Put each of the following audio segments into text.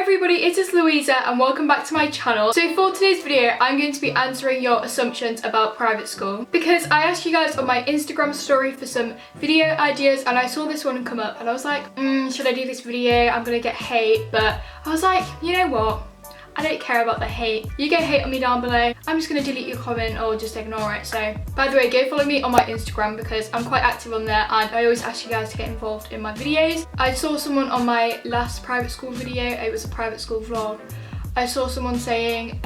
everybody, it is Louisa and welcome back to my channel. So for today's video, I'm going to be answering your assumptions about private school because I asked you guys on my Instagram story for some video ideas and I saw this one come up and I was like, should I do this video? I'm gonna get hate, but I was like, you know what? I don't care about the hate. You go hate on me down below. I'm just gonna delete your comment or just ignore it. So, by the way, go follow me on my Instagram because I'm quite active on there and I always ask you guys to get involved in my videos. I saw someone on my last private school video, it was a private school vlog. I saw someone saying,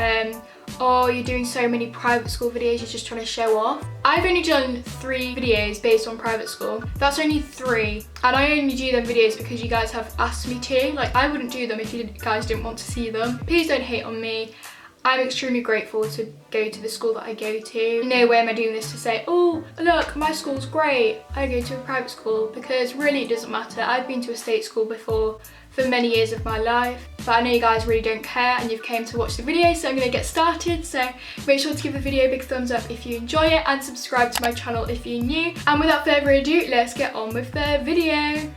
oh, you're doing so many private school videos, you're just trying to show off. I've only done 3 videos based on private school. That's only 3. And I only do them videos because you guys have asked me to. Like, I wouldn't do them if you guys didn't want to see them. Please don't hate on me. I'm extremely grateful to go to the school that I go to. No way am I doing this to say, oh, look, my school's great. I go to a private school, because really it doesn't matter. I've been to a state school before for many years of my life, but I know you guys really don't care and you've came to watch the video, so I'm gonna get started. So make sure to give the video a big thumbs up if you enjoy it and subscribe to my channel if you're new. And without further ado, let's get on with the video.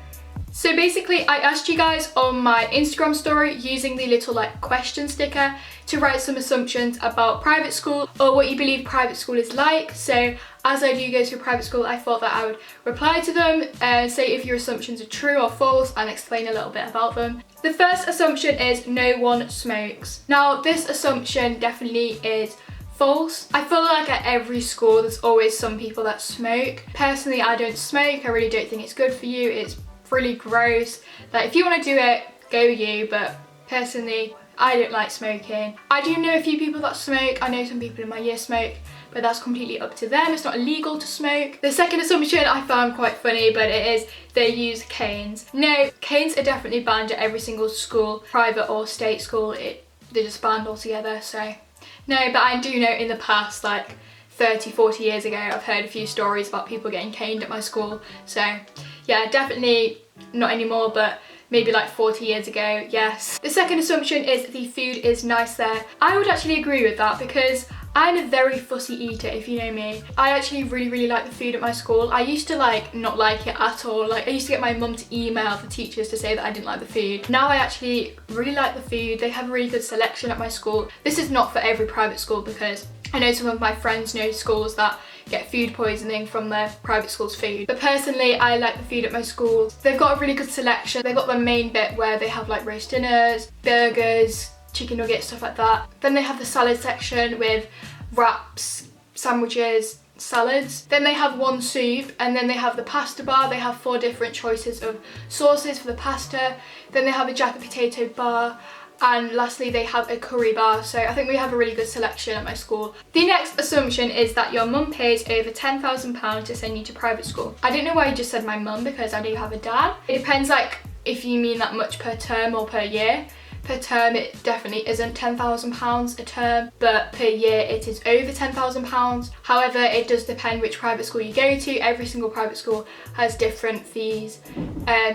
So basically, I asked you guys on my Instagram story using the little like question sticker to write some assumptions about private school or what you believe private school is like. So as I do go to a private school, I thought that I would reply to them and say if your assumptions are true or false and explain a little bit about them. The first assumption is no one smokes. Now this assumption definitely is false. I feel like at every school there's always some people that smoke. Personally, I don't smoke. I really don't think it's good for you. It's really gross. Like, if you want to do it, go you, but personally I don't like smoking. I do know a few people that smoke. I know some people in my year smoke, but that's completely up to them. It's not illegal to smoke. The second assumption I found quite funny, but it is they use canes. No, canes are definitely banned at every single school, private or state school. They're just banned altogether. So no, but I do know in the past, like 30-40 years ago, I've heard a few stories about people getting caned at my school. So yeah, definitely not anymore, but maybe like 40 years ago, yes. The second assumption is the food is nice there. I would actually agree with that because I'm a very fussy eater, if you know me. I actually really like the food at my school. I used to not like it at all. Like, I used to get my mum to email the teachers to say that I didn't like the food. Now I actually really like the food. They have a really good selection at my school. This is not for every private school because I know some of my friends know schools that get food poisoning from their private school's food. But personally, I like the food at my school. They've got a really good selection. They've got the main bit where they have like roast dinners, burgers, chicken nuggets, stuff like that. Then they have the salad section with wraps, sandwiches, salads. Then they have one soup, and then they have the pasta bar. They have 4 different choices of sauces for the pasta. Then they have a jacket potato bar. And lastly, they have a curry bar. So I think we have a really good selection at my school. The next assumption is that your mum pays over £10,000 to send you to private school. I don't know why you just said my mum, because I do have a dad. It depends, like, if you mean that much per term or per year. Per term, it definitely isn't £10,000 a term, but per year it is over £10,000. However, it does depend which private school you go to. Every single private school has different fees.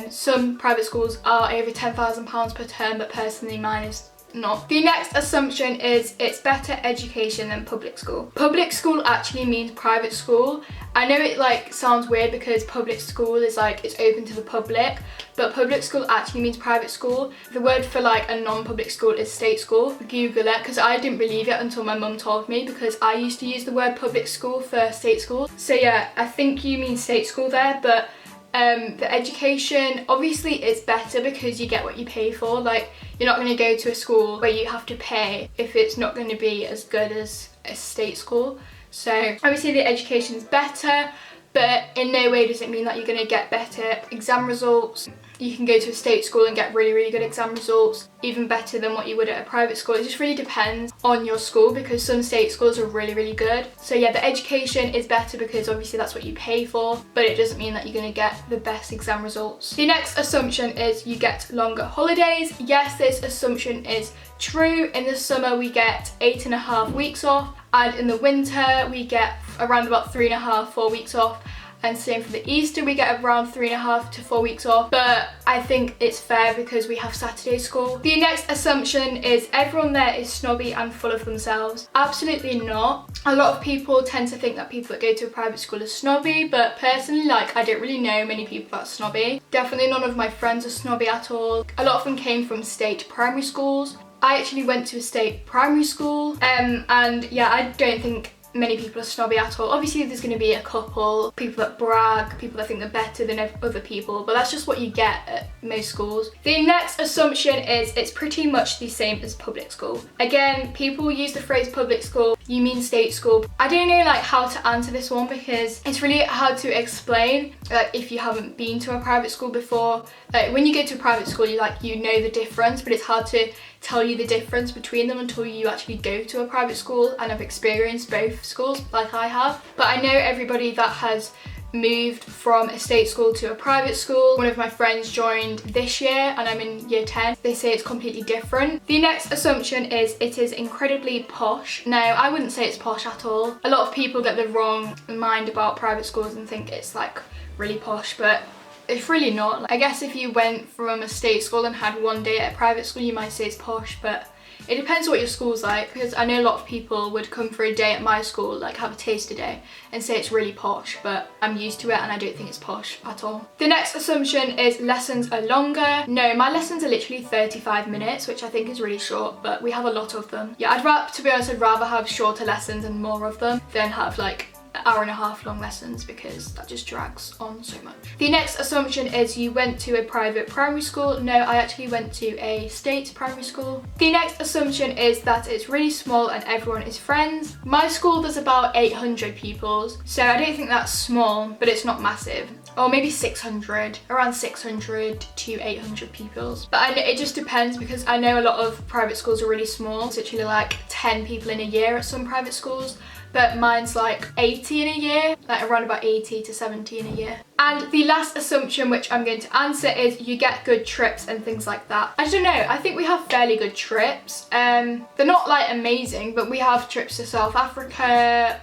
Some private schools are over £10,000 per term, but personally mine is not. The next assumption is it's better education than public school. Public school actually means private school. I know it like sounds weird because public school is like it's open to the public, but public school actually means private school. The word for like a non-public school is state school. Google it, because I didn't believe it until my mum told me, because I used to use the word public school for state school. So yeah, I think you mean state school there, but the education obviously is better because you get what you pay for. Like, you're not going to go to a school where you have to pay if it's not going to be as good as a state school. So obviously the education is better, but in no way does it mean that you're going to get better exam results. You can go to a state school and get really good exam results, even better than what you would at a private school. It just really depends on your school, because some state schools are really good. So yeah, the education is better because obviously that's what you pay for, but it doesn't mean that you're going to get the best exam results. The next assumption is you get longer holidays. Yes, this assumption is true. In the summer we get 8.5 weeks off, and in the winter we get around about 3.5-4 weeks off. and same for the Easter, we get around 3.5 to 4 weeks off, but I think it's fair because we have Saturday school. The next assumption is everyone there is snobby and full of themselves. Absolutely not. A lot of people tend to think that people that go to a private school are snobby, but personally, like, I don't really know many people that are snobby. Definitely none of my friends are snobby at all. A lot of them came from state primary schools. I actually went to a state primary school, and yeah, I don't think many people are snobby at all. Obviously there's going to be a couple people that brag, people that think they're better than other people, but that's just what you get at most schools. The next assumption is it's pretty much the same as public school. Again, people use the phrase public school, you mean state school. I don't know like how to answer this one because it's really hard to explain if you haven't been to a private school before. When you go to a private school, you know the difference, but it's hard to tell you the difference between them until you actually go to a private school and have experienced both schools like I have. But I know everybody that has moved from a state school to a private school. One of my friends joined this year and I'm in year 10. They say it's completely different. The next assumption is it is incredibly posh. No, I wouldn't say it's posh at all. A lot of people get the wrong mind about private schools and think it's like really posh, but it's really not. I guess if you went from a state school and had one day at a private school, you might say it's posh, but it depends what your school's like, because I know a lot of people would come for a day at my school, like have a taster day, and say it's really posh, but I'm used to it and I don't think it's posh at all. The next assumption is lessons are longer. No, my lessons are literally 35 minutes, which I think is really short, but we have a lot of them. Yeah, to be honest, I'd rather have shorter lessons and more of them than have like hour-and-a-half long lessons, because that just drags on so much. The next assumption is you went to a private primary school. No, I actually went to a state primary school. The next assumption is that it's really small and everyone is friends. My school does about 800 pupils, so I don't think that's small, but it's not massive. Or maybe 600, around 600 to 800 pupils. But it just depends, because I know a lot of private schools are really small. It's literally like 10 people in a year at some private schools, but mine's like 80 in a year, like around about 80 to 70 in a year. And the last assumption, which I'm going to answer, is you get good trips and things like that. I don't know, I think we have fairly good trips. They're not like amazing, but we have trips to South Africa,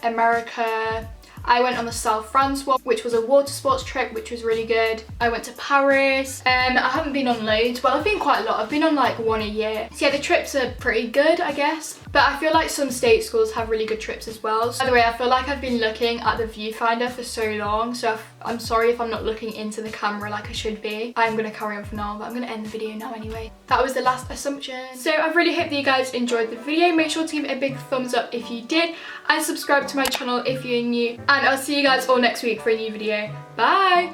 America. I went on the South France one, which was a water sports trip, which was really good. I went to Paris. I haven't been on loads. Well, I've been quite a lot. I've been on like one a year. So yeah, the trips are pretty good, I guess. But I feel like some state schools have really good trips as well. By the way, I feel like I've been looking at the viewfinder for so long, so I'm sorry if I'm not looking into the camera like I should be. I'm going to carry on for now, but I'm going to end the video now anyway. That was the last assumption. So I really hope that you guys enjoyed the video. Make sure to give it a big thumbs up if you did, and subscribe to my channel if you're new. And I'll see you guys all next week for a new video. Bye!